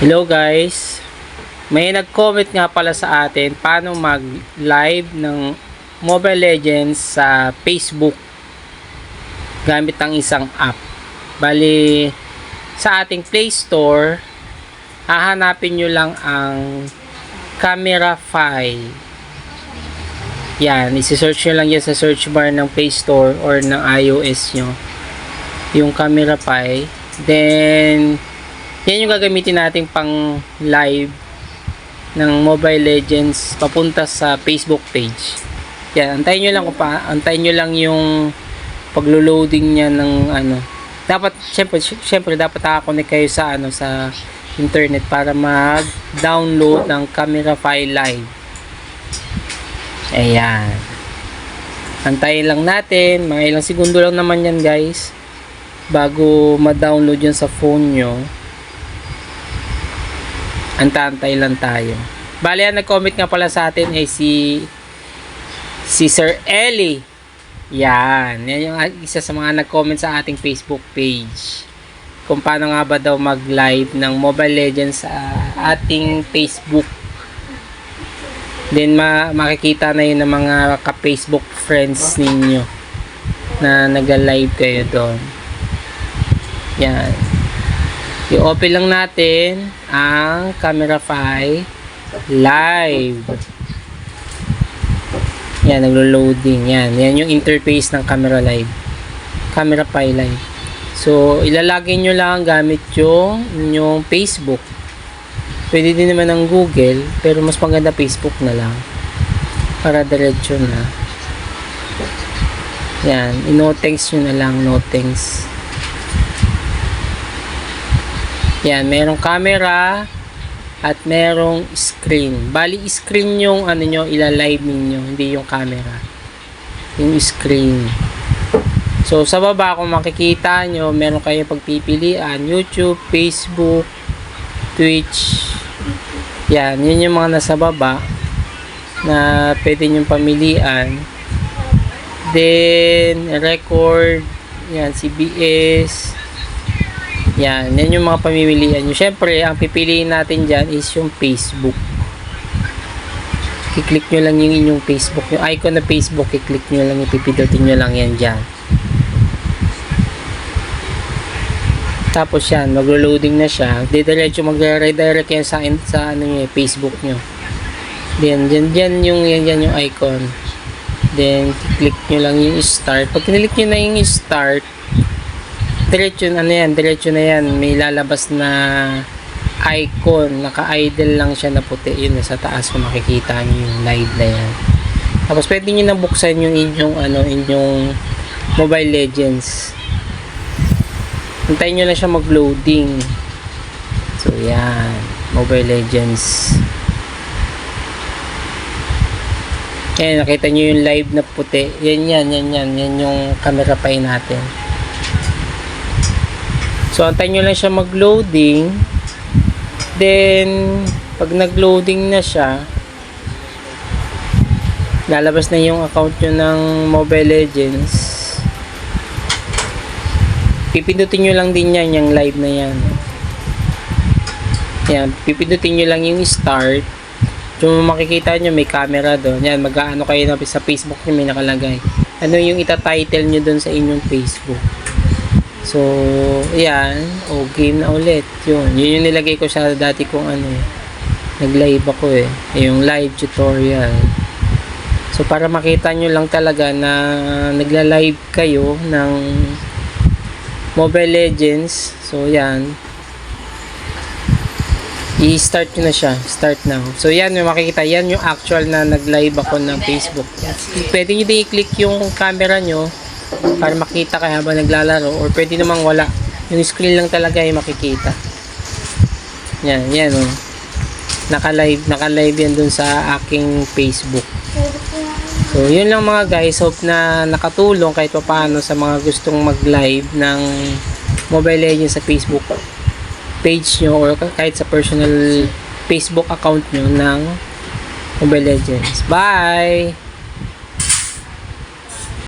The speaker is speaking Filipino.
Hello guys, may nag-comment nga pala sa atin paano mag-live ng Mobile Legends sa Facebook gamit ang isang app. Bali, sa ating Play Store, hahanapin nyo lang ang Camerafy. Yan, isi-search nyo lang yan sa search bar ng Play Store or ng iOS nyo, yung Camerafy. Then yan yung gagamitin natin pang live ng Mobile Legends papunta sa Facebook page. Yan, antayin nyo lang yung paglo-loading niya ng ano. Dapat syempre dapat naka-connect kayo sa sa internet para mag-download ng Camerafy Live. Ayan. Antayin lang natin, mga ilang segundo lang naman yan guys bago ma-download yun sa phone nyo. Antay lang tayo. Bali, nag-comment nga pala sa atin ay si Sir Ellie. Yan yung isa sa mga nag-comment sa ating Facebook page. Kung paano nga ba daw mag-live ng Mobile Legends sa ating Facebook. Then makikita na yun ng mga ka-Facebook friends ninyo na nag-live kayo doon. Yan. I-open lang natin ang Camerafy Live. Yan, naglo-loading. Yan yung interface ng Camerafy Live. So, ilalagay nyo lang gamit yung inyong Facebook. Pwede din naman ng Google, pero mas maganda Facebook na lang. Para diretso na. Yan, no thanks nyo na lang, no thanks. Yan, merong camera at merong screen. Bali, screen yung nyo, ilalive ninyo, hindi yung camera. Yung screen. So, sa baba, kung makikita nyo, meron kayong pagpipilian, YouTube, Facebook, Twitch. Yan, yun yung mga nasa baba na pwede nyo pamilian. Then, record, yan, CBS. Yan yung mga pamimilian nyo. Siyempre, ang pipiliin natin dyan is yung Facebook. I-click nyo lang yung inyong Facebook. Yung icon na Facebook, i-click nyo lang, ipipindutin nyo lang yan dyan. Tapos yan, maglo-loading na siya. Diretso magre-redirect yan sa Facebook nyo. Then, dyan yung icon. Then, click nyo lang yung start. Pag click nyo na yung start, diretso na yan, may lalabas na icon, naka-idle lang siya na puti, yun sa taas kung makikita niyo yung live na yan. Tapos pwede niyo na buksan yung inyong Mobile Legends. Hintayin niyo lang siya mag-loading. So yan, Mobile Legends. Ayan, nakita niyo yung live na puti, yan yung Camerafy natin. So, antayin nyo lang siya mag-loading. Then, pag nag-loading na siya, lalabas na yung account nyo ng Mobile Legends. Pipindutin nyo lang din yan, yung live na yan. Yan, pipindutin nyo lang yung start. Kung makikita nyo, may camera doon. Yan, mag-aano kayo na sa Facebook nyo, may nakalagay. Ano yung ita-title nyo doon sa inyong Facebook. So, yan. O, game na ulit. Yun yung nilagay ko sa dati kong nag-live ako yung live tutorial. So, para makita nyo lang talaga na nagla-live kayo ng Mobile Legends. So, yan. I-start nyo na siya. Start now. So, yan yung makikita. Yan yung actual na nag-live ako ng Facebook. Pwede nyo din i-click yung camera nyo para makita kayo habang naglalaro, or pwede namang wala, yung screen lang talaga yung makikita. Yan naka-live yan dun sa aking Facebook. So yun lang mga guys, hope na nakatulong kahit paano sa mga gustong mag-live ng Mobile Legends sa Facebook page nyo, or kahit sa personal Facebook account nyo ng Mobile Legends. Bye!